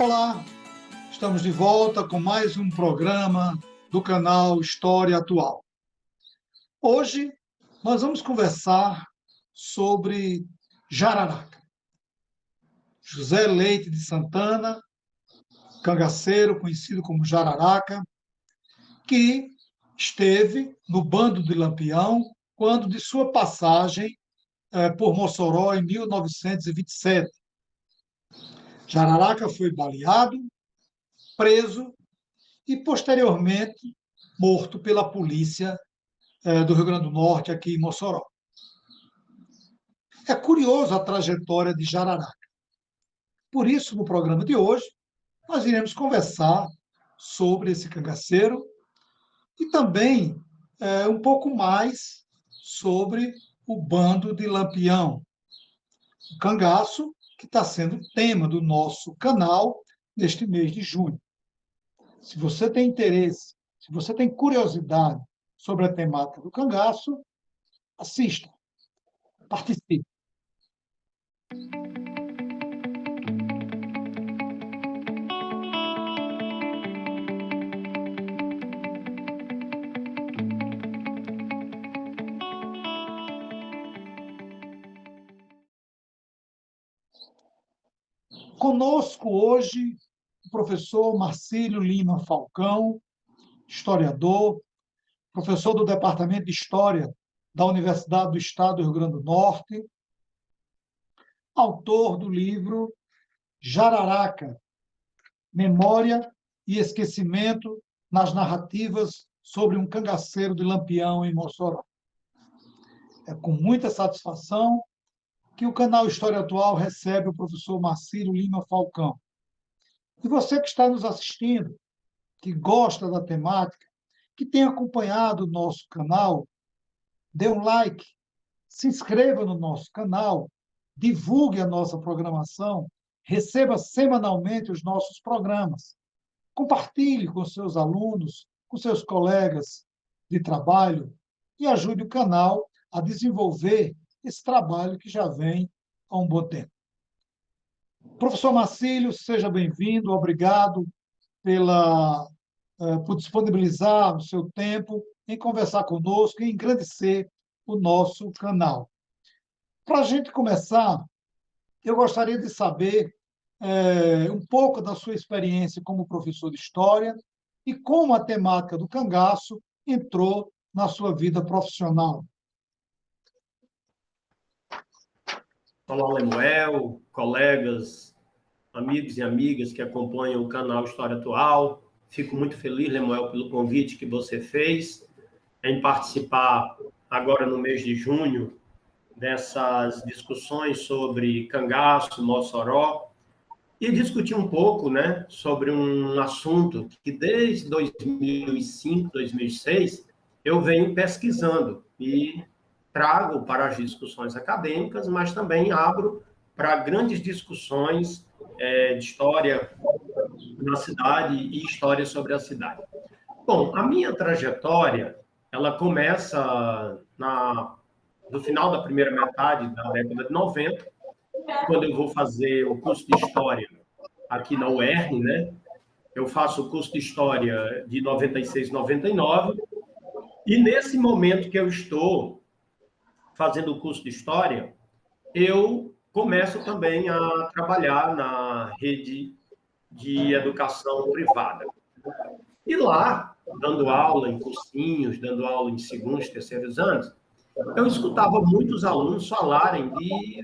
Olá, estamos de volta com mais um programa do canal História Atual. Hoje nós vamos conversar sobre Jararaca. José Leite de Santana, cangaceiro conhecido como Jararaca, que esteve no bando de Lampião quando de sua passagem por Mossoró em 1927. Jararaca foi baleado, preso e, posteriormente, morto pela polícia do Rio Grande do Norte, aqui em Mossoró. É curiosa a trajetória de Jararaca. Por isso, no programa de hoje, nós iremos conversar sobre esse cangaceiro e também um pouco mais sobre o bando de Lampião, o cangaço, que está sendo tema do nosso canal neste mês de junho. Se você tem interesse, se você tem curiosidade sobre a temática do cangaço, assista, participe. Conosco hoje o professor Marcílio Lima Falcão, historiador, professor do Departamento de História da Universidade do Estado do Rio Grande do Norte, autor do livro Jararaca, Memória e Esquecimento nas Narrativas sobre um Cangaceiro de Lampião em Mossoró. É com muita satisfação que o canal História Atual recebe o professor Marcílio Lima Falcão. E você que está nos assistindo, que gosta da temática, que tem acompanhado o nosso canal, dê um like, se inscreva no nosso canal, divulgue a nossa programação, receba semanalmente os nossos programas. Compartilhe com seus alunos, com seus colegas de trabalho e ajude o canal a desenvolver esse trabalho que já vem há um bom tempo. Professor Marcílio, seja bem-vindo, obrigado por disponibilizar o seu tempo em conversar conosco e engrandecer o nosso canal. Para a gente começar, eu gostaria de saber um pouco da sua experiência como professor de História e como a temática do cangaço entrou na sua vida profissional. Olá, Lemuel, colegas, amigos e amigas que acompanham o canal História Atual. Fico muito feliz, Lemuel, pelo convite que você fez em participar agora no mês de junho dessas discussões sobre cangaço, Mossoró, e discutir um pouco, né, sobre um assunto que desde 2005, 2006, eu venho pesquisando e trago para as discussões acadêmicas, mas também abro para grandes discussões de história na cidade e história sobre a cidade. Bom, a minha trajetória, ela começa no final da primeira metade da década de 90, quando eu vou fazer o curso de História aqui na UERN, né? Eu faço o curso de História de 96, 99, e nesse momento que eu estou fazendo o curso de História, eu começo também a trabalhar na rede de educação privada. E lá, dando aula em cursinhos, dando aula em segundos, terceiros anos, eu escutava muitos alunos falarem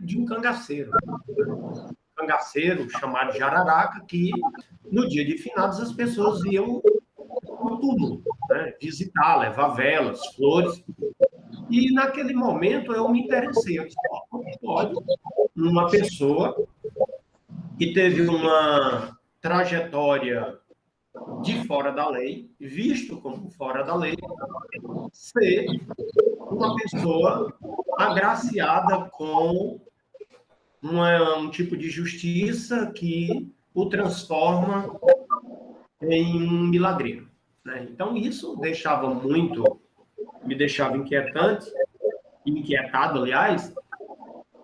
de um cangaceiro. Um cangaceiro chamado Jararaca, que no dia de finados as pessoas iam ao túmulo, né? Visitar, levar velas, flores. E naquele momento eu me interessei. Eu disse, como pode uma pessoa que teve uma trajetória de fora da lei, visto como fora da lei, ser uma pessoa agraciada com um tipo de justiça que o transforma em um milagreiro, né? Então, isso me deixava inquietante, inquietado, aliás,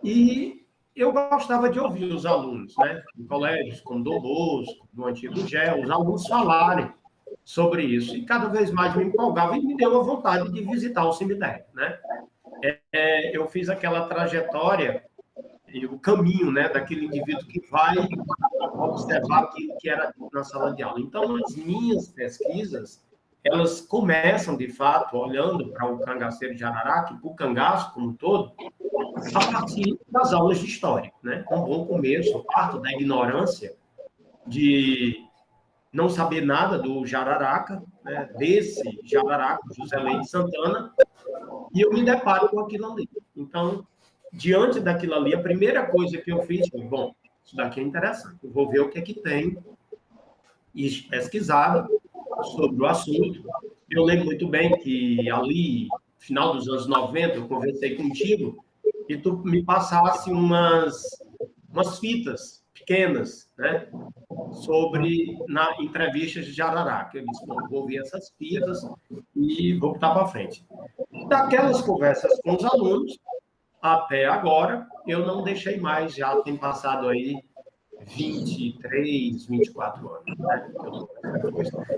e eu gostava de ouvir os alunos, né, em colégios como Dom Bosco, do antigo GEL, os alunos falarem sobre isso. E cada vez mais me empolgava e me deu a vontade de visitar o cemitério, né? Eu fiz aquela trajetória e o caminho, né, daquele indivíduo que vai observar aquilo que era na sala de aula. Então, as minhas pesquisas, elas começam, de fato, olhando para o cangaceiro de Araraca, para o cangaço como um todo, a partir das aulas de história, né? Um bom começo, eu parto da ignorância de não saber nada do Jararaca, né? Desse Jararaca, José Leite Santana, e eu me deparo com aquilo ali. Então, diante daquilo ali, a primeira coisa que eu fiz foi, bom, isso daqui é interessante, eu vou ver o que é que tem e pesquisado sobre o assunto. Eu lembro muito bem que ali, final dos anos 90, eu conversei contigo e tu me passasse umas fitas pequenas, né, sobre na entrevistas de Jararaca. Eu disse, bom, vou ver essas fitas e vou botar para frente. Daquelas conversas com os alunos, até agora, eu não deixei mais, já tem passado aí 23, 24 anos. Né?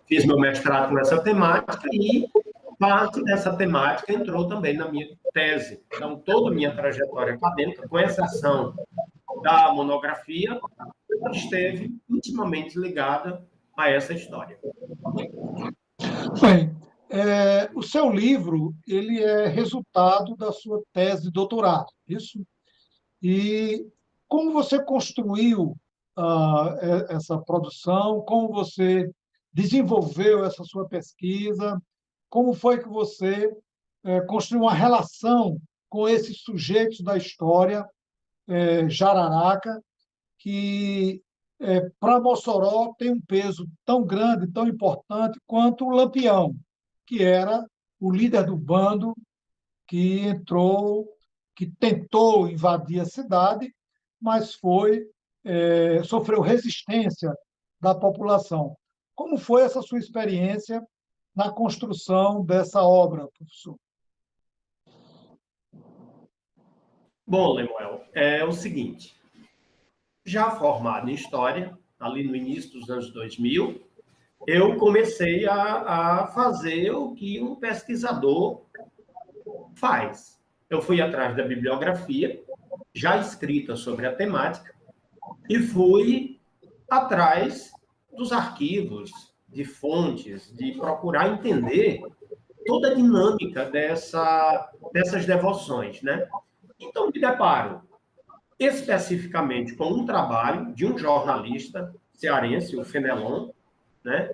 Fiz meu mestrado com essa temática e parte dessa temática entrou também na minha tese. Então, toda a minha trajetória acadêmica, com exceção da monografia, esteve intimamente ligada a essa história. Bem, o seu livro ele é resultado da sua tese de doutorado, isso? E como você construiu essa produção? Como você desenvolveu essa sua pesquisa? Como foi que você construiu uma relação com esses sujeitos da história jararaca, que para Mossoró tem um peso tão grande, tão importante quanto o Lampião, que era o líder do bando que entrou, que tentou invadir a cidade, mas sofreu resistência da população. Como foi essa sua experiência na construção dessa obra, professor? Bom, Lemuel, é o seguinte, já formado em História, ali no início dos anos 2000, eu comecei a fazer o que um pesquisador faz. Eu fui atrás da bibliografia, já escrita sobre a temática, e fui atrás dos arquivos, de fontes, de procurar entender toda a dinâmica dessas devoções, né? Então, me deparo especificamente com um trabalho de um jornalista cearense, o Fenelon, né?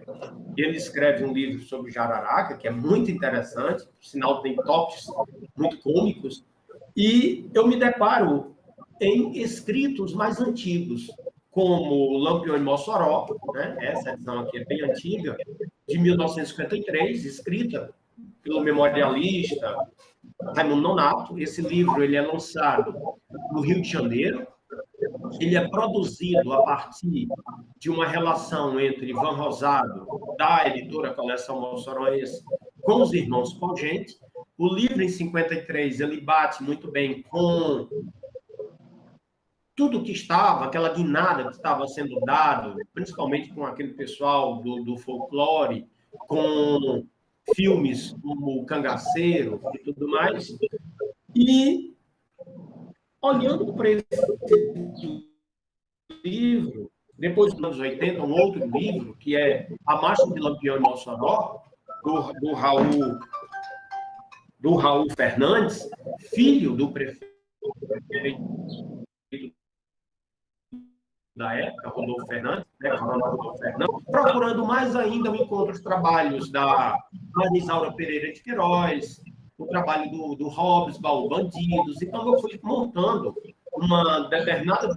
Ele escreve um livro sobre Jararaca, que é muito interessante, por sinal tem toques muito cômicos, e eu me deparo em escritos mais antigos, como Lampião em Mossoró, né? Essa edição aqui é bem antiga, de 1953, escrita pelo memorialista Raimundo Nonato. Esse livro ele é lançado no Rio de Janeiro. Ele é produzido a partir de uma relação entre Ivan Rosado, da editora Coleção Mossoroense, com os irmãos Pogente. O livro, em 53, ele bate muito bem com tudo que estava, aquela guinada que estava sendo dado, principalmente com aquele pessoal do folclore, com filmes como O Cangaceiro e tudo mais. E, olhando para esse livro, depois dos anos 80, um outro livro, que é A Marcha de Lampião em Mossoró, do Raul Fernandes, filho do prefeito da época, Rodolfo Fernandes, né, Rodolfo Fernandes, procurando mais ainda, eu encontro os trabalhos da Marisaura Pereira de Queiroz, o trabalho do Hobsbawm, Bandidos. Então, eu fui montando uma determinada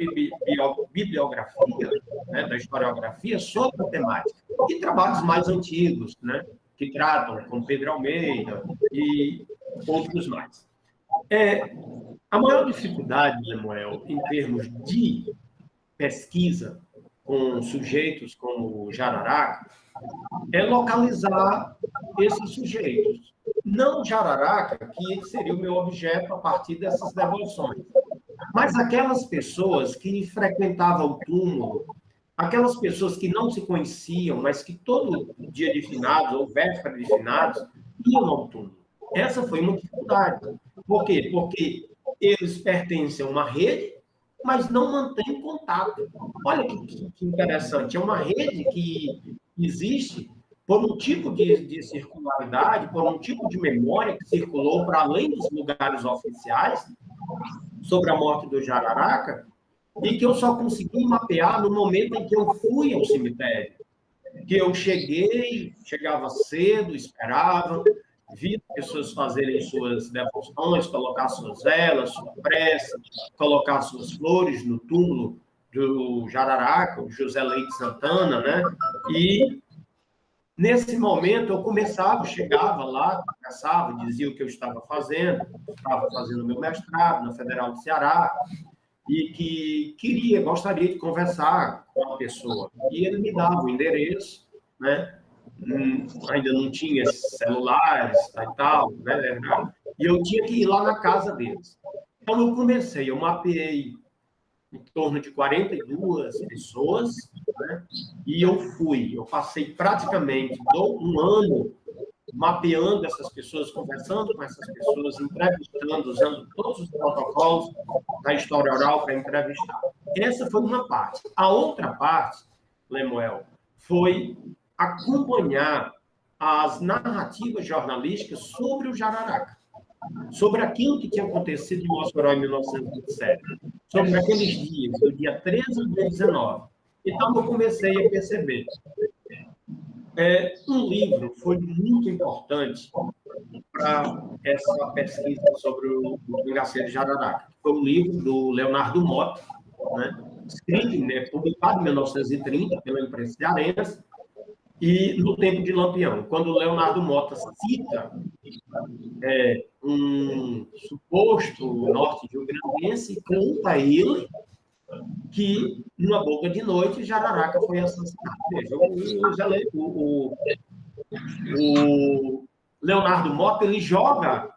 bibliografia, né, da historiografia sobre a temática, e trabalhos mais antigos, né, que tratam com Pedro Almeida e outros mais. A maior dificuldade, Lemuel, em termos de pesquisa com sujeitos como o Jararaca, é localizar esses sujeitos. Não Jararaca, que seria o meu objeto a partir dessas devoluções, Mas aquelas pessoas que frequentavam o túmulo, aquelas pessoas que não se conheciam, mas que todo dia de finados ou véspera de finados iam ao túmulo. Essa foi uma dificuldade. Por quê? Porque eles pertencem a uma rede, mas não mantêm contato. Olha que interessante. É uma rede que existe por um tipo de circularidade, por um tipo de memória que circulou para além dos lugares oficiais sobre a morte do Jararaca, e que eu só consegui mapear no momento em que eu fui ao cemitério. Que eu chegava cedo, esperava, vi pessoas fazerem suas devoções, colocar suas velas, sua prece, colocar suas flores no túmulo do Jararaca, o José Leite Santana, né? E nesse momento eu começava, chegava lá, conversava, dizia o que eu estava fazendo meu mestrado na Federal do Ceará, e que gostaria de conversar com a pessoa. E ele me dava o endereço, né? Ainda não tinha celulares e tal, né? E eu tinha que ir lá na casa deles. Então, eu mapeei em torno de 42 pessoas, né? E eu passei praticamente um ano mapeando essas pessoas, conversando com essas pessoas, entrevistando, usando todos os protocolos da história oral para entrevistar. Essa foi uma parte. A outra parte, Lemuel, foi acompanhar as narrativas jornalísticas sobre o Jararaca, sobre aquilo que tinha acontecido em Mossoró em 1927, sobre aqueles dias, do dia 13 ao dia 19. Então, eu comecei a perceber. Um livro foi muito importante para essa pesquisa sobre o cangaceiro de Jararaca. Foi um livro do Leonardo Mota, né? Escrito, né? Publicado em 1930 pela imprensa cearense, e no tempo de Lampião, quando o Leonardo Mota cita um suposto norte-riograndense, conta a ele que, numa boca de noite, Jararaca foi assassinado. Veja, o Leonardo Mota, ele joga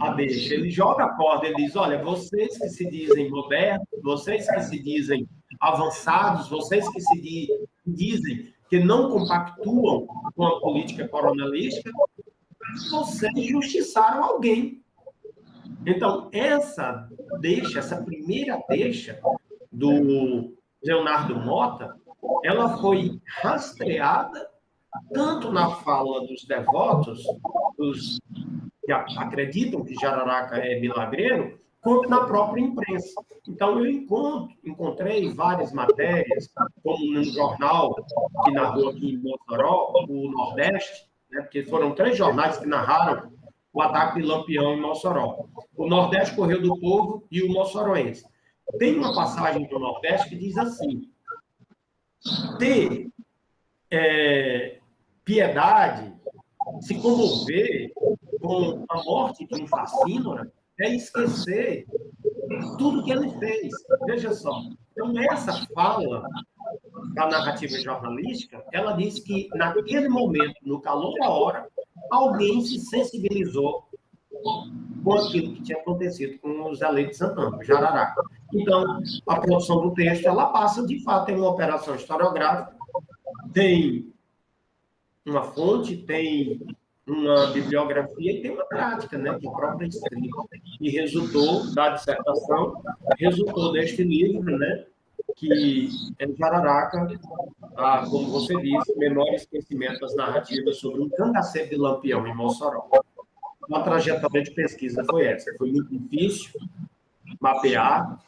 a deixa, ele joga a corda, ele diz, olha, vocês que se dizem modernos, vocês que se dizem avançados, vocês que se dizem que não compactuam com a política coronelística, vocês justiçaram alguém. Então, essa primeira deixa do Leonardo Mota, ela foi rastreada tanto na fala dos devotos, dos que acreditam que Jararaca é milagreiro, quanto na própria imprensa. Então, eu encontrei várias matérias, como num jornal que narrou aqui em Mossoró, o Nordeste, né, porque foram 3 jornais que narraram o ataque de Lampião em Mossoró. O Nordeste, Correio do Povo e o Mossoroense. Tem uma passagem do Nordeste que diz assim: ter piedade, se comover com a morte de um fascínora, é esquecer tudo que ele fez. Veja só. Então, essa fala da narrativa jornalística, ela diz que, naquele momento, no calor da hora, alguém se sensibilizou com aquilo que tinha acontecido com o Zé Leite Santana, o Jararaca. Então, a produção do texto, ela passa, de fato, em uma operação historiográfica, tem uma fonte, tem uma bibliografia e tem uma prática, né, que é a própria escrita. E resultou da dissertação, resultou deste livro, né, que é Jararaca, como você disse, Memória e Esquecimento das Narrativas sobre um cangaceiro de Lampião em Mossoró. Uma trajetória de pesquisa foi essa. Foi muito difícil mapear,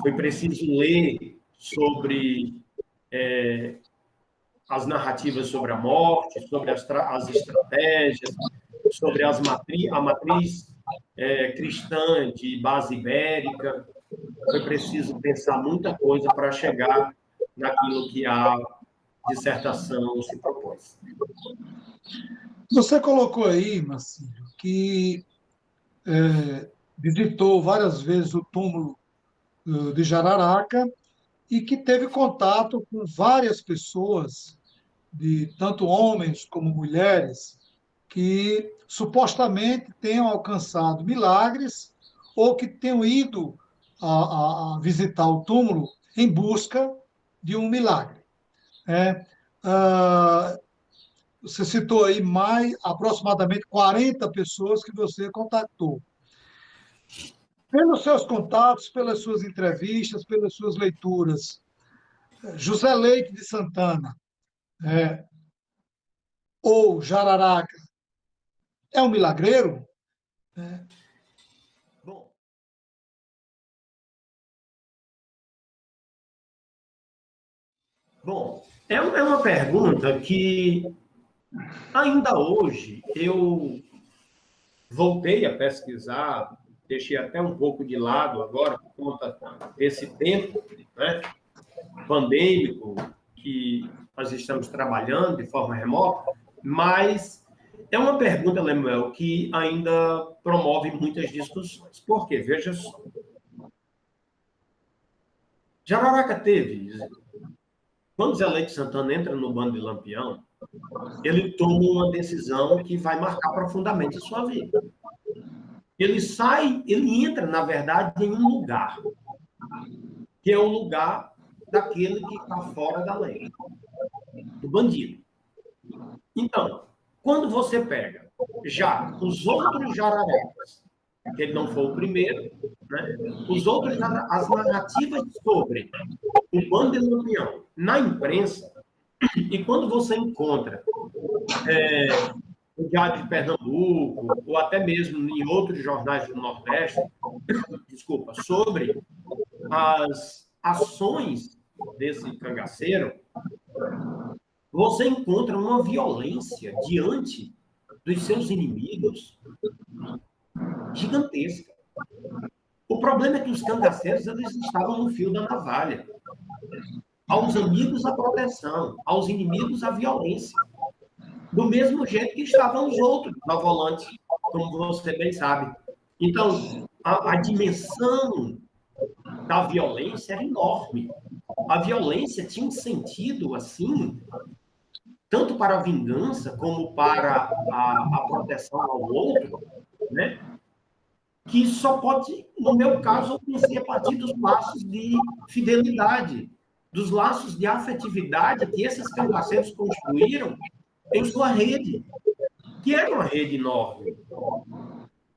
foi preciso ler sobre as narrativas sobre a morte, sobre as estratégias, sobre a matriz cristã de base ibérica. Foi preciso pensar muita coisa para chegar naquilo que a dissertação se propôs. Você colocou aí, Marcílio, que visitou várias vezes o túmulo de Jararaca e que teve contato com várias pessoas, de tanto homens como mulheres, que supostamente tenham alcançado milagres ou que tenham ido a visitar o túmulo em busca de um milagre. Né? Ah, você citou aí mais aproximadamente 40 pessoas que você contactou. Pelos seus contatos, pelas suas entrevistas, pelas suas leituras, José Leite de Santana, é, ou Jararaca, é um milagreiro? Bom, bom, é uma pergunta que ainda hoje eu voltei a pesquisar, deixei até um pouco de lado agora por conta desse tempo, né, pandêmico que nós estamos trabalhando de forma remota, mas é uma pergunta, Lemuel, que ainda promove muitas discussões. Por quê? Veja só. Jararaca teve, quando Zé Leite Santana entra no bando de Lampião, ele toma uma decisão que vai marcar profundamente a sua vida. Ele sai, ele entra, na verdade, em um lugar, que é o lugar daquele que está fora da lei, do bandido. Então, quando você pega já os outros jararacas, que ele não foi o primeiro, né? Os outros, as narrativas sobre o bando de Lampião na imprensa, e quando você encontra o Diário de Pernambuco, ou até mesmo em outros jornais do Nordeste, desculpa, sobre as ações desse cangaceiro, você encontra uma violência diante dos seus inimigos gigantesca. O problema é que os cangaceiros eles estavam no fio da navalha. Aos amigos, a proteção. Aos inimigos, a violência. Do mesmo jeito que estavam os outros na volante, como você bem sabe. Então, a dimensão da violência era enorme. A violência tinha um sentido, assim, tanto para a vingança como para a proteção ao outro, né? Que só pode, no meu caso, eu pensei a partir dos laços de fidelidade, dos laços de afetividade que esses cangaceiros construíram em sua rede, que era uma rede enorme.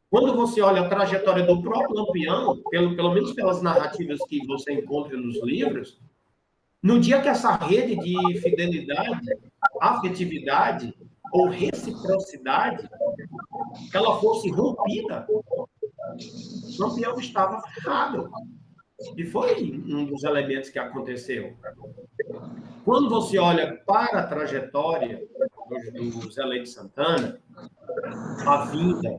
Quando você olha a trajetória do próprio Lampião, pelo menos pelas narrativas que você encontra nos livros, no dia que essa rede de fidelidade, afetividade ou reciprocidade, ela fosse rompida, Lampião estava ferrado. E foi um dos elementos que aconteceu. Quando você olha para a trajetória do Zé Leite Santana, a vinda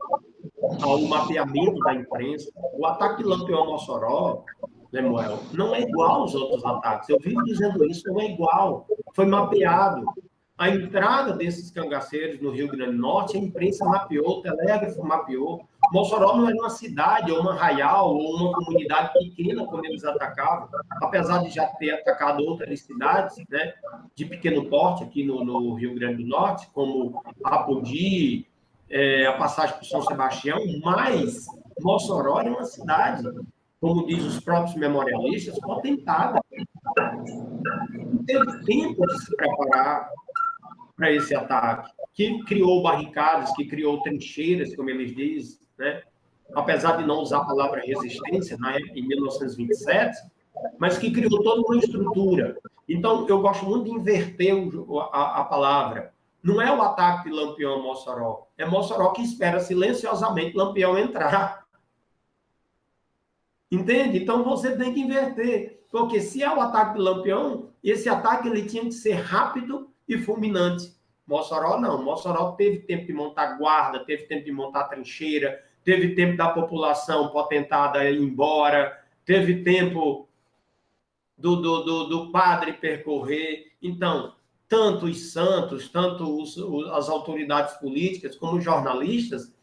ao mapeamento da imprensa, o ataque Lampião a Mossoró, Lemuel, não é igual aos outros ataques. Eu vivo dizendo isso, não é igual. Foi mapeado. A entrada desses cangaceiros no Rio Grande do Norte, a imprensa mapeou, o telégrafo mapeou. Mossoró não era uma cidade, ou uma arraial, ou uma comunidade pequena como eles atacavam, apesar de já ter atacado outras cidades, né, de pequeno porte aqui no Rio Grande do Norte, como Apodi, a passagem por São Sebastião, mas Mossoró era uma cidade, como diz os próprios memorialistas, potentada. Não teve tempo de se preparar para esse ataque, que criou barricadas, que criou trincheiras, como eles dizem, né? Apesar de não usar a palavra resistência, em 1927, mas que criou toda uma estrutura. Então, eu gosto muito de inverter a palavra. Não é o ataque de Lampião a Mossoró, é Mossoró que espera silenciosamente Lampião entrar. Entende? Então, você tem que inverter. Porque se é o ataque de Lampião, esse ataque ele tinha que ser rápido e fulminante. Mossoró não. Mossoró teve tempo de montar guarda, teve tempo de montar trincheira, teve tempo da população potentada ir embora, teve tempo do padre percorrer. Então, tanto os santos, tanto as autoridades políticas, como os jornalistas,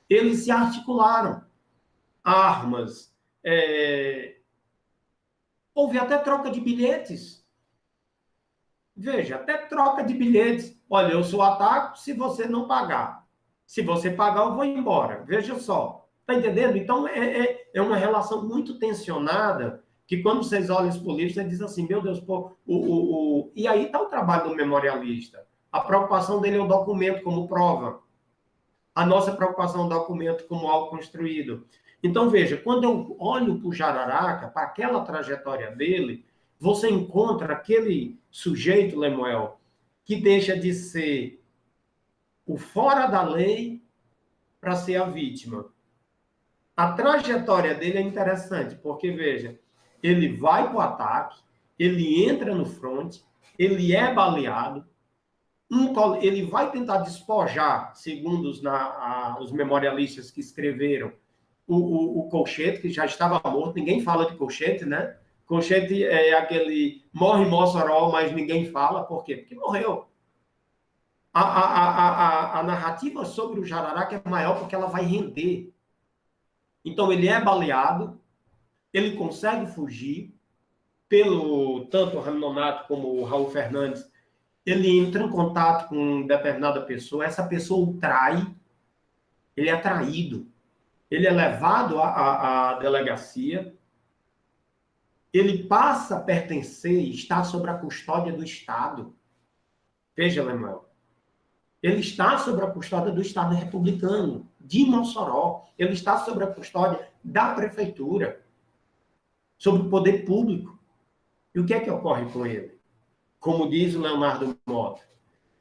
eles se articularam. Armas, houve até troca de bilhetes. Veja, até troca de bilhetes. Olha, eu sou ataco se você não pagar. Se você pagar, eu vou embora. Veja só. Está entendendo? Então, é uma relação muito tensionada, que quando vocês olham os políticos, você diz assim, meu Deus, pô, e aí está o trabalho do memorialista. A preocupação dele é o documento como prova. A nossa preocupação é o documento como algo construído. Então, veja, quando eu olho para o Jararaca, para aquela trajetória dele, você encontra aquele sujeito, Lemuel, que deixa de ser o fora da lei para ser a vítima. A trajetória dele é interessante, porque, veja, ele vai para o ataque, ele entra no fronte, ele é baleado, ele vai tentar despojar, segundo os memorialistas que escreveram, o Colchete, que já estava morto, ninguém fala de Colchete, né? Colchete é aquele morre em Mossoró, mas ninguém fala, por quê? Porque morreu. A narrativa sobre o Jararaca é maior porque ela vai render. Então, ele é baleado, ele consegue fugir, pelo tanto o Ramos Nonato como o Raul Fernandes, ele entra em contato com determinada pessoa, essa pessoa o trai, ele é traído, ele é levado à delegacia, ele passa a pertencer e está sob a custódia do Estado. Veja, Lemuel, ele está sob a custódia do Estado republicano, de Mossoró, ele está sob a custódia da prefeitura, sobre o poder público. E o que é que ocorre com ele? Como diz o Leonardo Mota,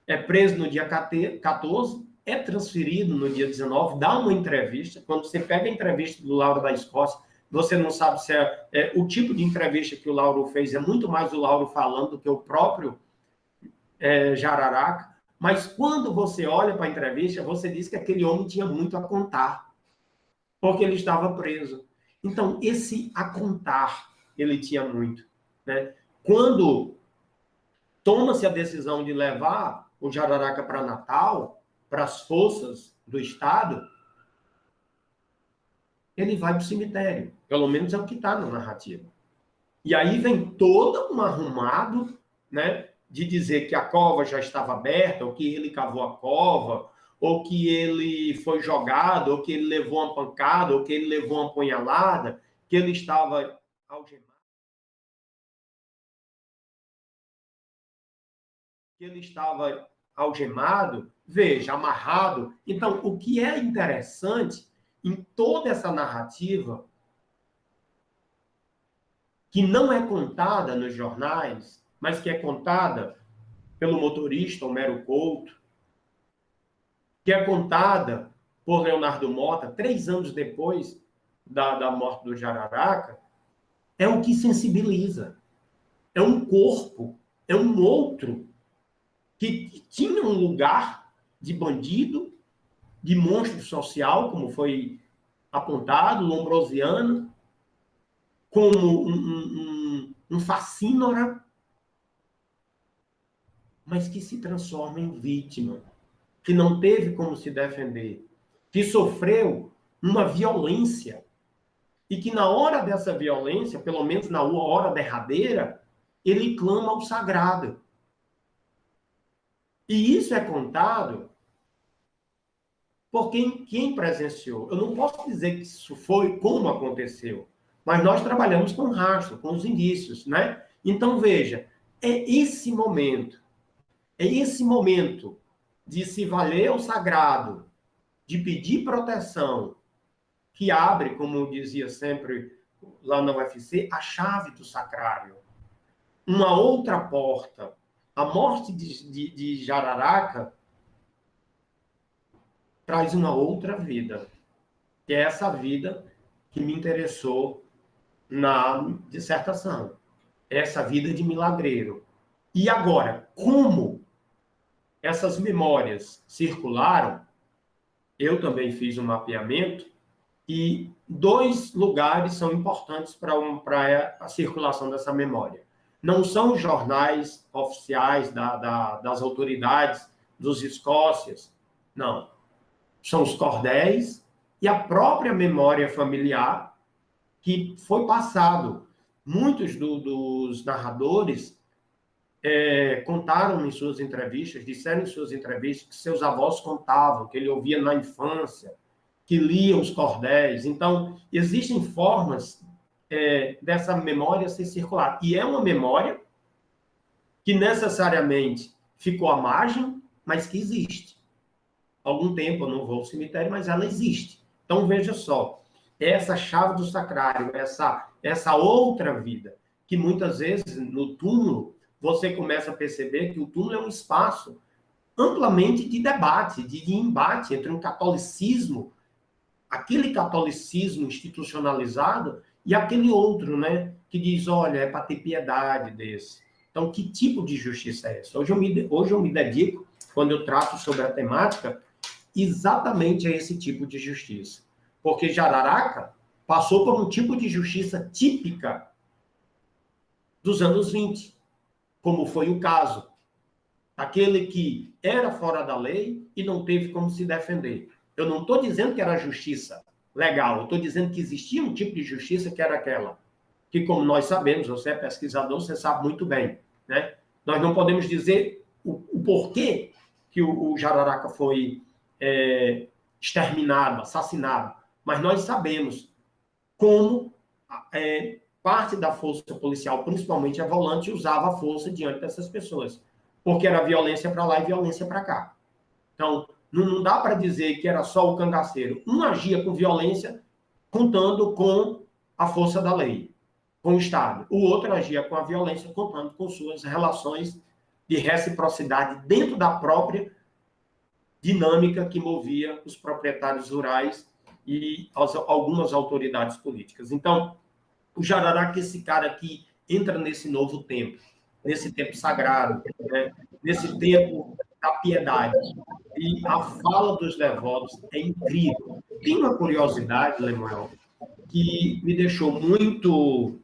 é preso no dia 14, é transferido no dia 19, dá uma entrevista. Quando você pega a entrevista do Lauro da Escócia, você não sabe se o tipo de entrevista que o Lauro fez, é muito mais o Lauro falando do que o próprio Jararaca. Mas quando você olha para a entrevista, você diz que aquele homem tinha muito a contar, porque ele estava preso. Então, esse a contar, ele tinha muito. Né? Quando toma-se a decisão de levar o Jararaca para Natal, para as forças do Estado, ele vai para o cemitério. Pelo menos é o que está na narrativa. E aí vem todo um arrumado, né, de dizer que a cova já estava aberta, ou que ele cavou a cova, ou que ele foi jogado, ou que ele levou uma pancada, ou que ele levou uma punhalada, que ele estava algemado. Que ele estava algemado, veja, amarrado. Então, o que é interessante em toda essa narrativa, que não é contada nos jornais, mas que é contada pelo motorista Homero Couto, que é contada por Leonardo Mota 3 anos depois da morte do Jararaca, é o que sensibiliza. É um corpo, é um outro que tinha um lugar de bandido, de monstro social, como foi apontado, lombrosiano, como um facínora, mas que se transforma em vítima, que não teve como se defender, que sofreu uma violência e que na hora dessa violência, pelo menos na hora derradeira, ele clama ao sagrado. E isso é contado por quem presenciou. Eu não posso dizer que isso foi como aconteceu, mas nós trabalhamos com rastro, com os indícios, né? Então, veja, é esse momento de se valer o sagrado, de pedir proteção, que abre, como dizia sempre lá na UFC, a chave do sacrário. Uma outra porta. A morte de Jararaca traz uma outra vida, que é essa vida que me interessou na dissertação. Essa vida de milagreiro. E agora, como essas memórias circularam, eu também fiz um mapeamento, e 2 lugares são importantes para a circulação dessa memória. Não são os jornais oficiais das autoridades dos Escócias, não. São os cordéis e a própria memória familiar que foi passado. Muitos dos narradores contaram em suas entrevistas, disseram em suas entrevistas que seus avós contavam, que ele ouvia na infância, que lia os cordéis. Então, existem formas dessa memória ser circular. E é uma memória que necessariamente ficou à margem, mas que existe. Há algum tempo eu não vou ao cemitério, mas ela existe. Então, veja só, essa chave do sacrário, essa outra vida, que muitas vezes no túmulo, você começa a perceber que o túmulo é um espaço amplamente de debate, de embate entre um catolicismo, aquele catolicismo institucionalizado, e aquele outro, né, que diz, olha, é para ter piedade desse. Então, que tipo de justiça é essa? Hoje eu me dedico, quando eu trato sobre a temática, exatamente a esse tipo de justiça. Porque Jararaca passou por um tipo de justiça típica dos anos 20, como foi o caso. Aquele que era fora da lei e não teve como se defender. Eu não estou dizendo que era justiça legal, eu estou dizendo que existia um tipo de justiça que era aquela. Que, como nós sabemos, você é pesquisador, você sabe muito bem, né? Nós não podemos dizer o porquê que o Jararaca foi exterminado, assassinado, mas nós sabemos como parte da força policial, principalmente a volante, usava a força diante dessas pessoas, porque era violência para lá e violência para cá. Então, não dá para dizer que era só o cangaceiro. Um agia com violência, contando com a força da lei, com o Estado. O outro agia com a violência, contando com suas relações de reciprocidade dentro da própria dinâmica que movia os proprietários rurais e algumas autoridades políticas. Então, o Jararaca é esse cara que entra nesse novo tempo, nesse tempo sagrado, né? Nesse tempo da piedade. E a fala dos devotos é incrível. Tem uma curiosidade, Lemuel, que me deixou muito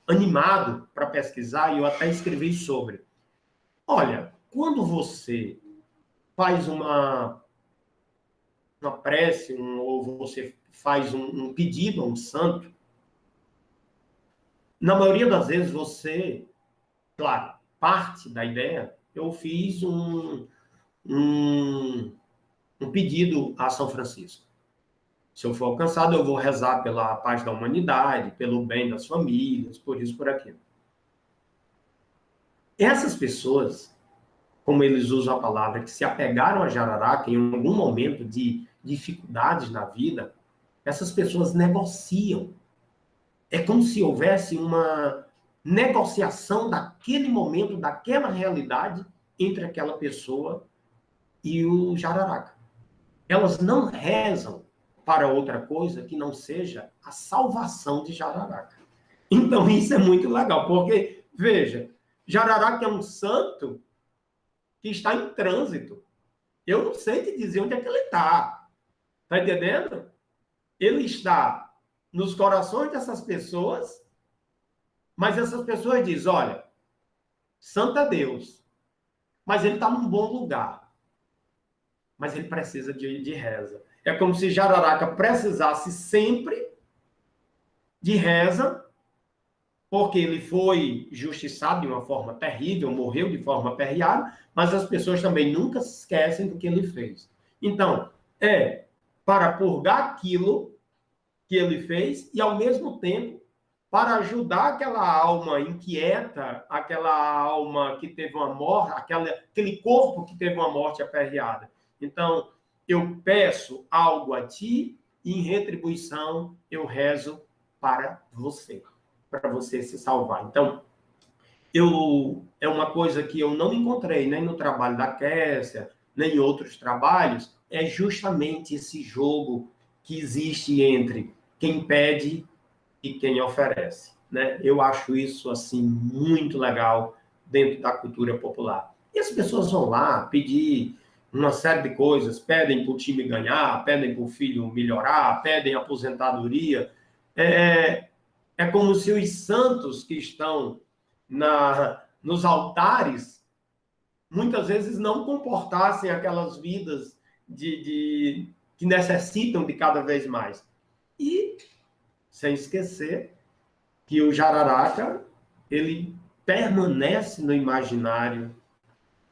animado para pesquisar, e eu até escrevi sobre. Olha, quando você faz uma prece, ou você faz um pedido a um santo, na maioria das vezes você, claro, parte da ideia, eu fiz um pedido a São Francisco. Se eu for alcançado, eu vou rezar pela paz da humanidade, pelo bem das famílias, por isso, por aquilo. Essas pessoas, como eles usam a palavra, que se apegaram a Jararaca em algum momento de dificuldades na vida, essas pessoas negociam. É como se houvesse uma negociação daquele momento, daquela realidade, entre aquela pessoa e o Jararaca. Elas não rezam para outra coisa que não seja a salvação de Jararaca. Então, isso é muito legal, porque, veja, Jararaca é um santo que está em trânsito. Eu não sei te dizer onde é que ele está. Está entendendo? Ele está nos corações dessas pessoas, mas essas pessoas dizem, olha, santo é Deus, mas ele está num bom lugar. Mas ele precisa de reza. É como se Jararaca precisasse sempre de reza, porque ele foi justiçado de uma forma terrível, morreu de forma aperreada, mas as pessoas também nunca se esquecem do que ele fez. Então, é para purgar aquilo que ele fez e, ao mesmo tempo, para ajudar aquela alma inquieta, aquela alma que teve uma morte, aquele corpo que teve uma morte aperreada. Então, eu peço algo a ti e, em retribuição, eu rezo para você se salvar. Então, é uma coisa que eu não encontrei nem no trabalho da Kessia, nem em outros trabalhos, é justamente esse jogo que existe entre quem pede e quem oferece, né? Eu acho isso, assim, muito legal dentro da cultura popular. E as pessoas vão lá pedir uma série de coisas, pedem para o time ganhar, pedem para o filho melhorar, pedem aposentadoria. É como se os santos que estão nos altares muitas vezes não comportassem aquelas vidas que necessitam de cada vez mais. E, sem esquecer, que o Jararaca, ele permanece no imaginário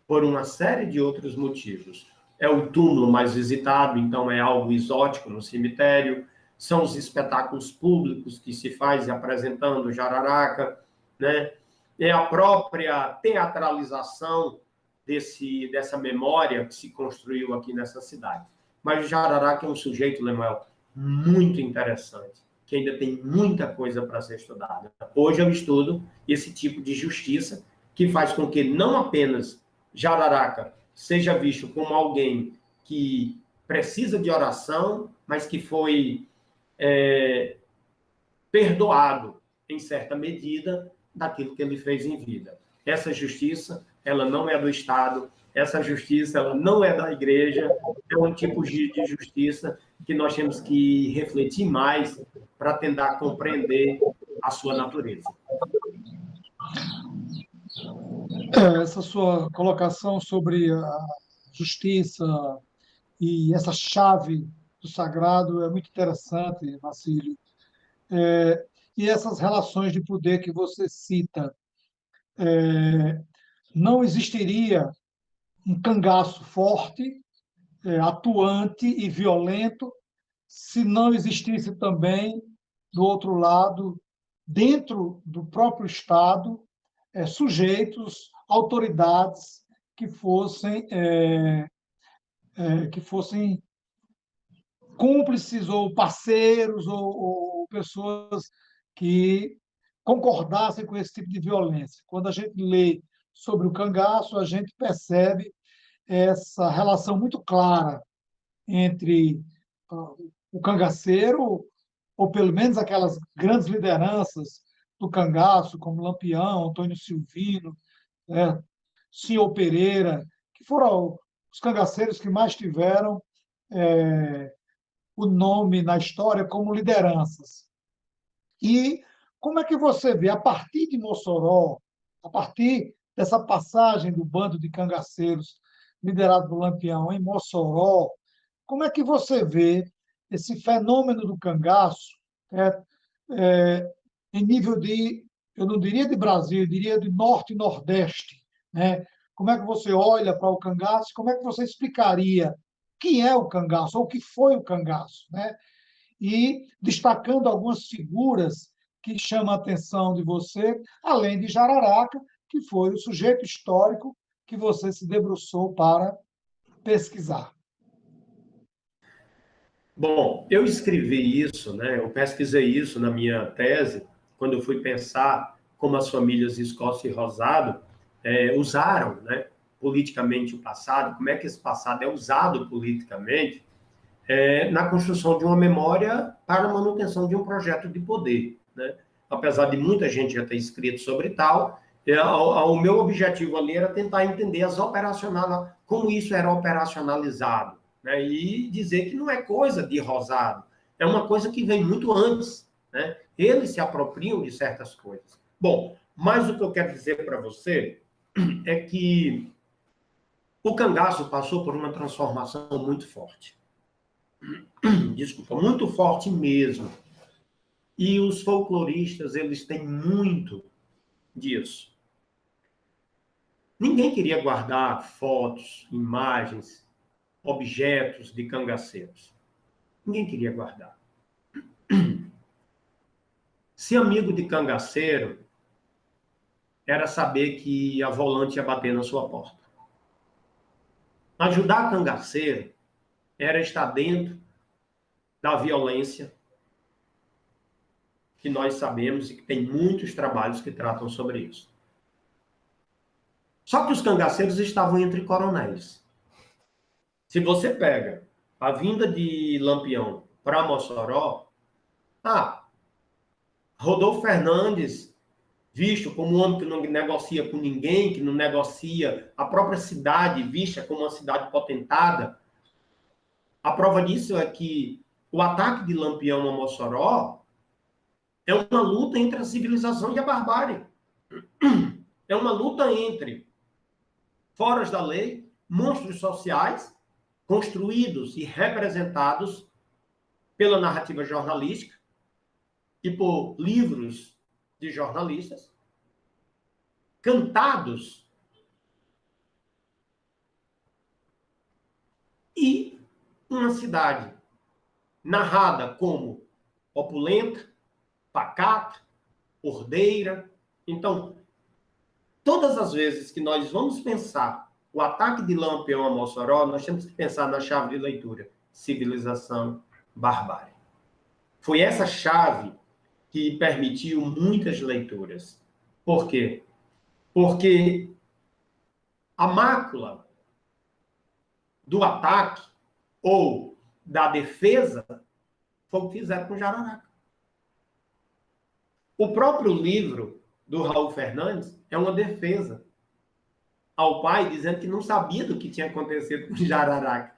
por uma série de outros motivos. é o túmulo mais visitado, então é algo exótico no cemitério. São os espetáculos públicos que se faz apresentando Jararaca, né? É a própria teatralização dessa memória que se construiu aqui nessa cidade. Mas o Jararaca é um sujeito, Lemuel, muito interessante, que ainda tem muita coisa para ser estudada. Hoje eu estudo esse tipo de justiça que faz com que não apenas Jararaca seja visto como alguém que precisa de oração, mas que foi perdoado, em certa medida, daquilo que ele fez em vida. Essa justiça, ela não é do Estado, essa justiça, ela não é da igreja, é um tipo de justiça que nós temos que refletir mais para tentar compreender a sua natureza. Essa sua colocação sobre a justiça e essa chave do sagrado é muito interessante, Marcílio. E essas relações de poder que você cita, não existiria um cangaço forte, atuante e violento se não existisse também, do outro lado, dentro do próprio Estado, sujeitos, autoridades que fossem cúmplices ou parceiros ou pessoas que concordassem com esse tipo de violência. Quando a gente lê sobre o cangaço, a gente percebe essa relação muito clara entre o cangaceiro, ou pelo menos aquelas grandes lideranças do cangaço, como Lampião, Antônio Silvino, Senhor Pereira, que foram os cangaceiros que mais tiveram o nome na história como lideranças. E como é que você vê, a partir de Mossoró, a partir dessa passagem do bando de cangaceiros liderado por Lampião em Mossoró, como é que você vê esse fenômeno do cangaço em nível de, eu não diria de Brasil, eu diria de Norte e Nordeste, né? Como é que você olha para o cangaço? Como é que você explicaria quem é o cangaço, ou o que foi o cangaço, né? E destacando algumas figuras que chamam a atenção de você, além de Jararaca, que foi o sujeito histórico que você se debruçou para pesquisar. Bom, eu escrevi isso, né? Eu pesquisei isso na minha tese, quando eu fui pensar como as famílias Escócia e Rosado usaram, né, politicamente o passado, como é que esse passado é usado politicamente na construção de uma memória para a manutenção de um projeto de poder, né? Apesar de muita gente já ter escrito sobre tal, o meu objetivo ali era tentar entender como isso era operacionalizado, né? E dizer que não é coisa de Rosado, é uma coisa que vem muito antes, né? Eles se apropriam de certas coisas. Bom, mas o que eu quero dizer para você é que o cangaço passou por uma transformação muito forte. Desculpa, muito forte mesmo. E os folcloristas, eles têm muito disso. Ninguém queria guardar fotos, imagens, objetos de cangaceiros. Ninguém queria guardar. Ser amigo de cangaceiro era saber que a volante ia bater na sua porta. Ajudar cangaceiro era estar dentro da violência, que nós sabemos e que tem muitos trabalhos que tratam sobre isso. Só que os cangaceiros estavam entre coronéis. Se você pega a vinda de Lampião para Mossoró, Rodolfo Fernandes, visto como um homem que não negocia com ninguém, que não negocia, a própria cidade vista como uma cidade potentada, a prova disso é que o ataque de Lampião a Mossoró é uma luta entre a civilização e a barbárie. É uma luta entre foras da lei, monstros sociais, construídos e representados pela narrativa jornalística e por livros de jornalistas, cantados e uma cidade narrada como opulenta, pacata, ordeira. Então, todas as vezes que nós vamos pensar o ataque de Lampião a Mossoró, nós temos que pensar na chave de leitura: civilização, barbárie. Foi essa chave que permitiu muitas leituras. Por quê? Porque a mácula do ataque ou da defesa foi o que fizeram com Jararaca. O próprio livro do Raul Fernandes é uma defesa ao pai, dizendo que não sabia do que tinha acontecido com Jararaca.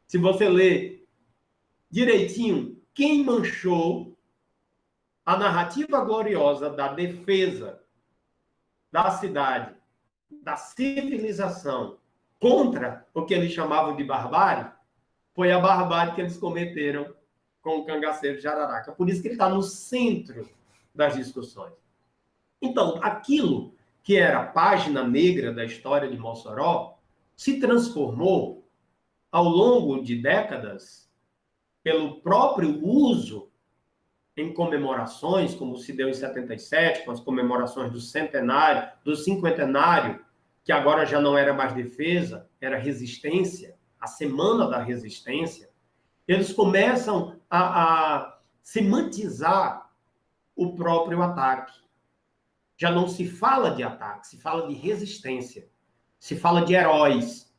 Se você ler direitinho, quem manchou a narrativa gloriosa da defesa da cidade, da civilização, contra o que eles chamavam de barbárie, foi a barbárie que eles cometeram com o cangaceiro Jararaca. Por isso que ele está no centro das discussões. Então, aquilo que era a página negra da história de Mossoró se transformou, ao longo de décadas, pelo próprio uso em comemorações, como se deu em 77, com as comemorações do centenário, do cinquentenário, que agora já não era mais defesa, era resistência, a Semana da Resistência. Eles começam a semantizar o próprio ataque. Já não se fala de ataque, se fala de resistência, se fala de heróis.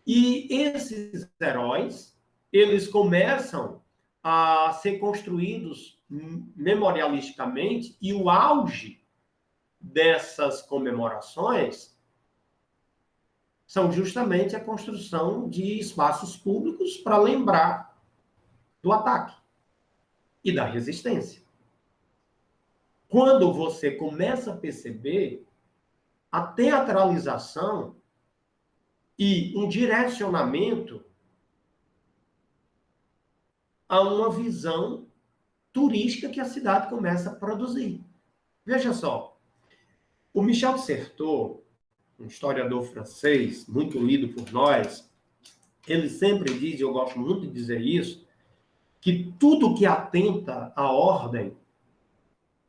E esses heróis, eles começam a ser construídos memorialisticamente, e o auge dessas comemorações são justamente a construção de espaços públicos para lembrar do ataque e da resistência. Quando você começa a perceber a teatralização e um direcionamento a uma visão turística que a cidade começa a produzir. Veja só, o Michel Certeau, um historiador francês, muito lido por nós, ele sempre diz, e eu gosto muito de dizer isso, que tudo que atenta à ordem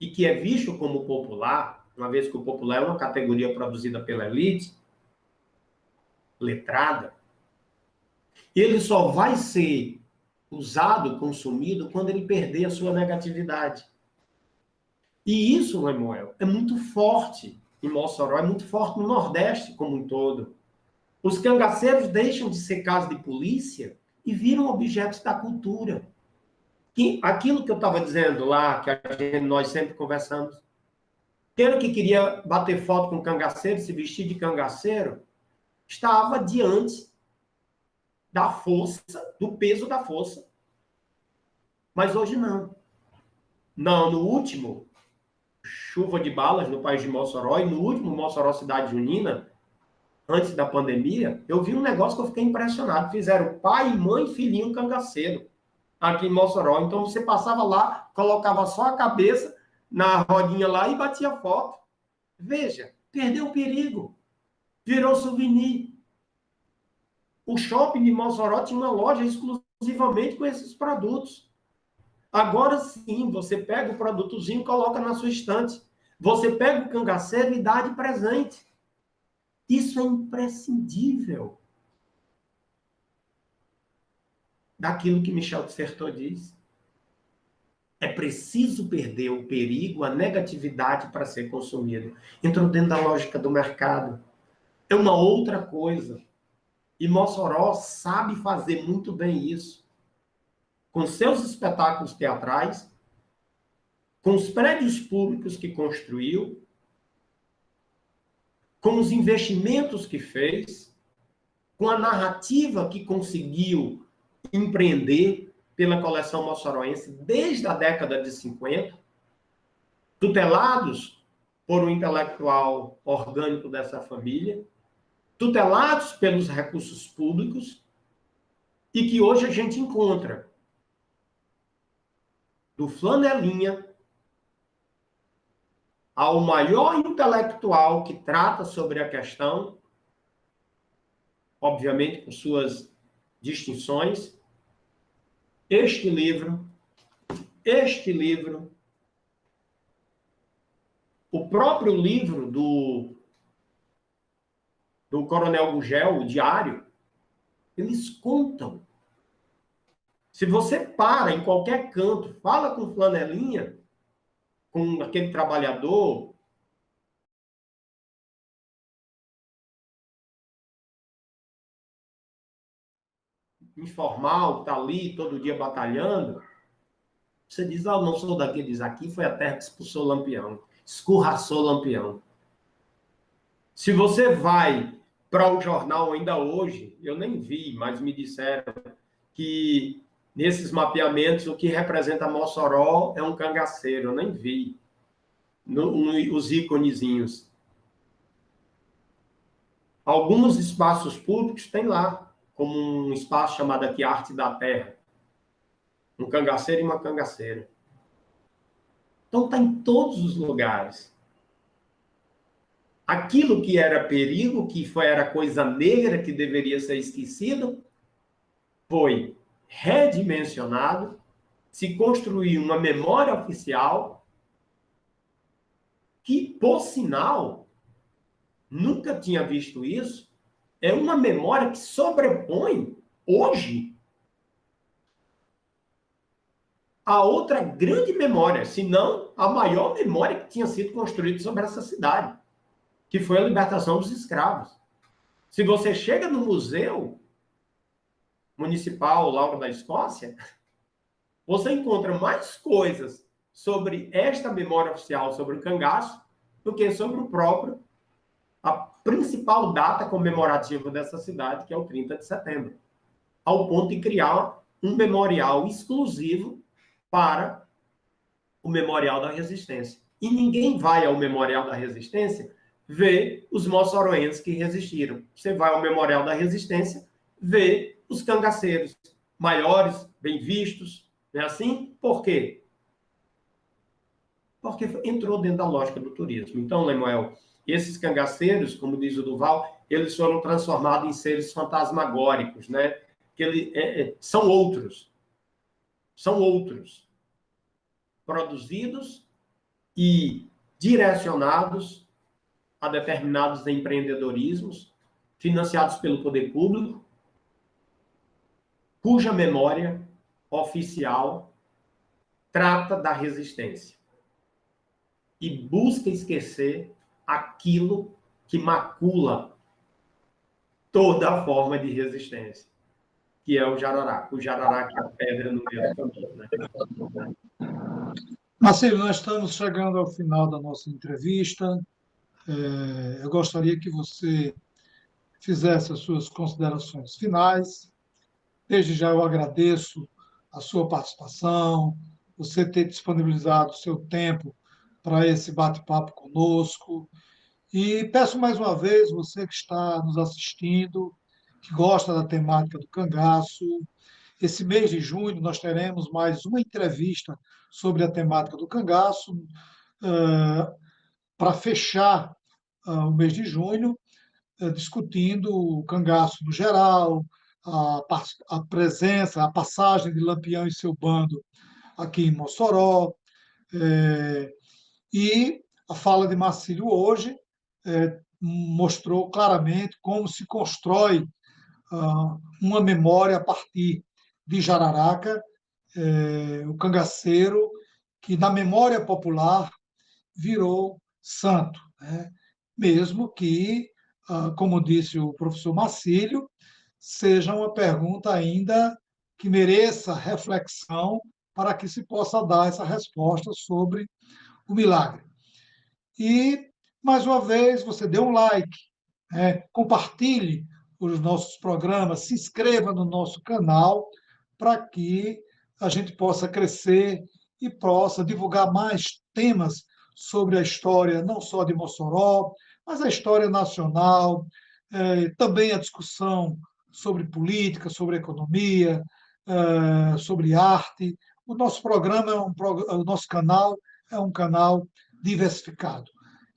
e que é visto como popular, uma vez que o popular é uma categoria produzida pela elite, letrada, ele só vai ser usado, consumido, quando ele perder a sua negatividade. E isso, Lemuel, é muito forte em Mossoró, é muito forte no Nordeste como um todo. Os cangaceiros deixam de ser caso de polícia e viram objetos da cultura. E aquilo que eu estava dizendo lá, que nós sempre conversamos, aquele que queria bater foto com cangaceiro, se vestir de cangaceiro, estava diante da força, do peso da força. Mas hoje não. Não, no último chuva de balas no país de Mossoró, e no último Mossoró Cidade Junina, antes da pandemia, eu vi um negócio que eu fiquei impressionado. Fizeram pai, mãe, filhinho cangaceiro aqui em Mossoró. Então você passava lá, colocava só a cabeça na rodinha lá e batia foto. Veja, perdeu o perigo. Virou souvenir. O shopping de Mossoró tinha uma loja exclusivamente com esses produtos. Agora sim, você pega o produtozinho e coloca na sua estante. Você pega o cangaceiro e dá de presente. Isso é imprescindível daquilo que Michel Certeau diz. É preciso perder o perigo, a negatividade para ser consumido. Entrou dentro da lógica do mercado. É uma outra coisa. E Mossoró sabe fazer muito bem isso. Com seus espetáculos teatrais, com os prédios públicos que construiu, com os investimentos que fez, com a narrativa que conseguiu empreender pela coleção moçoroense desde a década de 50, tutelados por um intelectual orgânico dessa família, tutelados pelos recursos públicos, e que hoje a gente encontra do flanelinha ao maior intelectual que trata sobre a questão, obviamente com suas distinções, este livro, o próprio livro do Coronel Gugel, o Diário, eles contam. Se você para em qualquer canto, fala com flanelinha, com aquele trabalhador informal, que está ali todo dia batalhando, você diz, eu não sou daqueles aqui, foi a terra que expulsou o Lampião, escorraçou o Lampião. Se você vai para o jornal ainda hoje, eu nem vi, mas me disseram que nesses mapeamentos o que representa Mossoró é um cangaceiro, eu nem vi. Os íconezinhos. Alguns espaços públicos tem lá, como um espaço chamado aqui Arte da Terra. Um cangaceiro e uma cangaceira. Então está em todos os lugares. Aquilo que era perigo, era coisa negra que deveria ser esquecido, foi redimensionado, se construiu uma memória oficial que, por sinal, nunca tinha visto isso, é uma memória que sobrepõe, hoje, a outra grande memória, se não a maior memória que tinha sido construída sobre essa cidade, que foi a libertação dos escravos. Se você chega no Museu Municipal Lauro da Escócia, você encontra mais coisas sobre esta memória oficial sobre o cangaço do que sobre a principal data comemorativa dessa cidade, que é o 30 de setembro, ao ponto de criar um memorial exclusivo para o Memorial da Resistência. E ninguém vai ao Memorial da Resistência ver os moçoroenses que resistiram. Você vai ao Memorial da Resistência ver os cangaceiros maiores, bem vistos, não é assim? Por quê? Porque entrou dentro da lógica do turismo. Então, Lemuel, esses cangaceiros, como diz o Duval, eles foram transformados em seres fantasmagóricos, né? São outros, produzidos e direcionados a determinados empreendedorismos, financiados pelo poder público, cuja memória oficial trata da resistência e busca esquecer aquilo que macula toda a forma de resistência, que é o jararaca. O jararaca é a pedra no meio do caminho, né? Marcelo, nós estamos chegando ao final da nossa entrevista. Eu gostaria que você fizesse as suas considerações finais. Desde já eu agradeço a sua participação, você ter disponibilizado o seu tempo para esse bate-papo conosco. E peço mais uma vez, você que está nos assistindo, que gosta da temática do cangaço, esse mês de junho nós teremos mais uma entrevista sobre a temática do cangaço, para fechar o mês de junho, discutindo o cangaço no geral, a presença, a passagem de Lampião e seu bando aqui em Mossoró, e a fala de Marcílio hoje mostrou claramente como se constrói uma memória a partir de Jararaca, o cangaceiro, que na memória popular virou santo, né? Mesmo que, como disse o professor Marcílio, seja uma pergunta ainda que mereça reflexão para que se possa dar essa resposta sobre o milagre. E, mais uma vez, você dê um like, compartilhe os nossos programas, se inscreva no nosso canal para que a gente possa crescer e possa divulgar mais temas sobre a história, não só de Mossoró, mas a história nacional, também a discussão sobre política, sobre economia, sobre arte. O nosso programa, o nosso canal é um canal diversificado.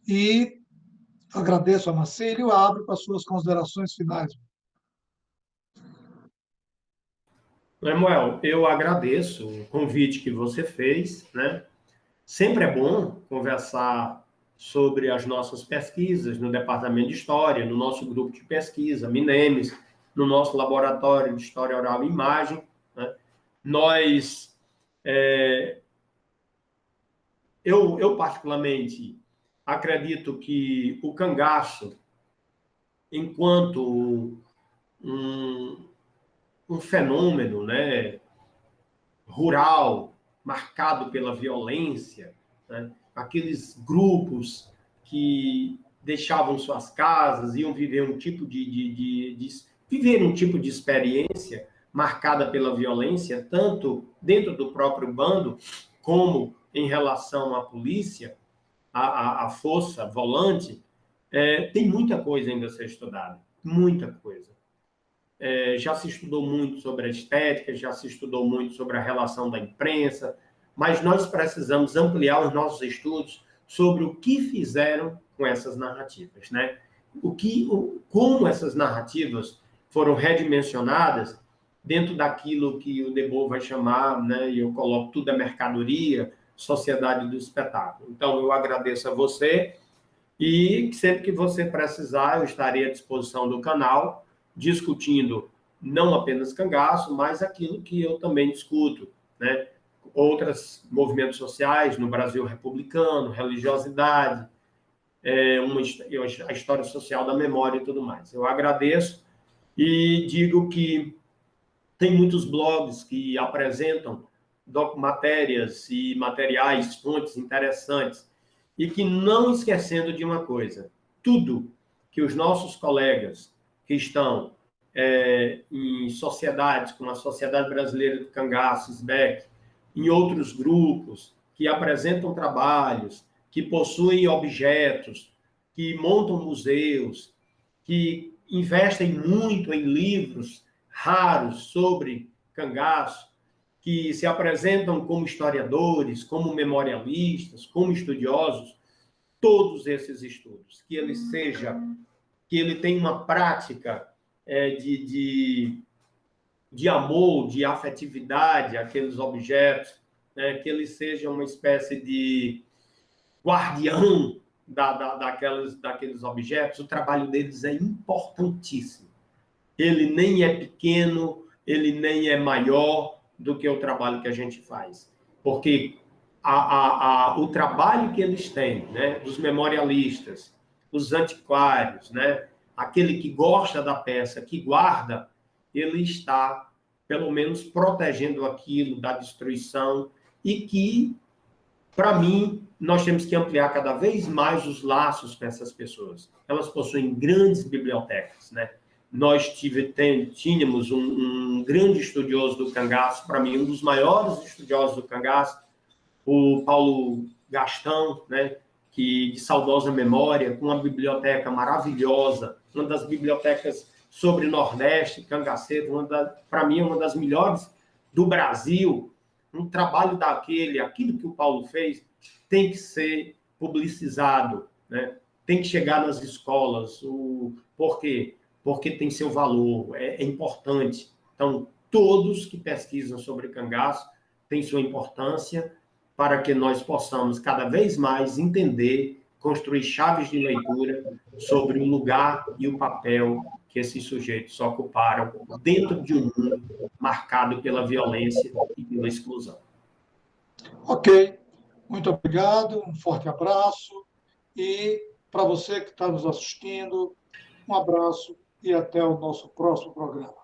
E agradeço a Marcílio, abro para as suas considerações finais. Lemuel, eu agradeço o convite que você fez, né? Sempre é bom conversar sobre as nossas pesquisas no Departamento de História, no nosso grupo de pesquisa, Minemes, no nosso laboratório de História Oral e Imagem, né? Nós, eu particularmente acredito que o cangaço, enquanto um, um fenômeno, né, rural, marcado pela violência, né? Aqueles grupos que deixavam suas casas, iam viver um tipo viver um tipo de experiência marcada pela violência, tanto dentro do próprio bando, como em relação à polícia, à força volante, tem muita coisa ainda a ser estudada, muita coisa. Já se estudou muito sobre a estética, já se estudou muito sobre a relação da imprensa, mas nós precisamos ampliar os nossos estudos sobre o que fizeram com essas narrativas, né? Como essas narrativas foram redimensionadas dentro daquilo que o Debord vai chamar, né? E eu coloco tudo a mercadoria, sociedade do espetáculo. Então, eu agradeço a você e sempre que você precisar, eu estarei à disposição do canal, discutindo não apenas cangaço, mas aquilo que eu também discuto, né? Outros movimentos sociais no Brasil republicano, religiosidade, a história social da memória e tudo mais. Eu agradeço e digo que tem muitos blogs que apresentam matérias e materiais, fontes interessantes, e que não esquecendo de uma coisa, tudo que os nossos colegas que estão em sociedades, como a Sociedade Brasileira do Cangaço, SBEC, em outros grupos que apresentam trabalhos, que possuem objetos, que montam museus, que investem muito em livros raros sobre cangaço, que se apresentam como historiadores, como memorialistas, como estudiosos, todos esses estudos, que ele tenha uma prática de amor, de afetividade àqueles objetos, né, que ele seja uma espécie de guardião daqueles objetos, o trabalho deles é importantíssimo. Ele nem é pequeno, ele nem é maior do que o trabalho que a gente faz. Porque o trabalho que eles têm, né, os memorialistas, os antiquários, né, aquele que gosta da peça, que guarda, ele está, pelo menos, protegendo aquilo da destruição e que, para mim, nós temos que ampliar cada vez mais os laços com essas pessoas. Elas possuem grandes bibliotecas, né? Nós tínhamos um grande estudioso do cangaço, para mim, um dos maiores estudiosos do cangaço, o Paulo Gastão, né, que de saudosa memória, com uma biblioteca maravilhosa, uma das bibliotecas sobre Nordeste, cangaceiro, para mim, uma das melhores do Brasil. Um trabalho aquilo que o Paulo fez, tem que ser publicizado, né? Tem que chegar nas escolas. Por quê? Porque tem seu valor, é importante. Então, todos que pesquisam sobre cangaço têm sua importância para que nós possamos cada vez mais entender, construir chaves de leitura sobre o lugar e o papel que esses sujeitos ocuparam dentro de um mundo marcado pela violência e pela exclusão. Ok, muito obrigado, um forte abraço e para você que está nos assistindo, um abraço e até o nosso próximo programa.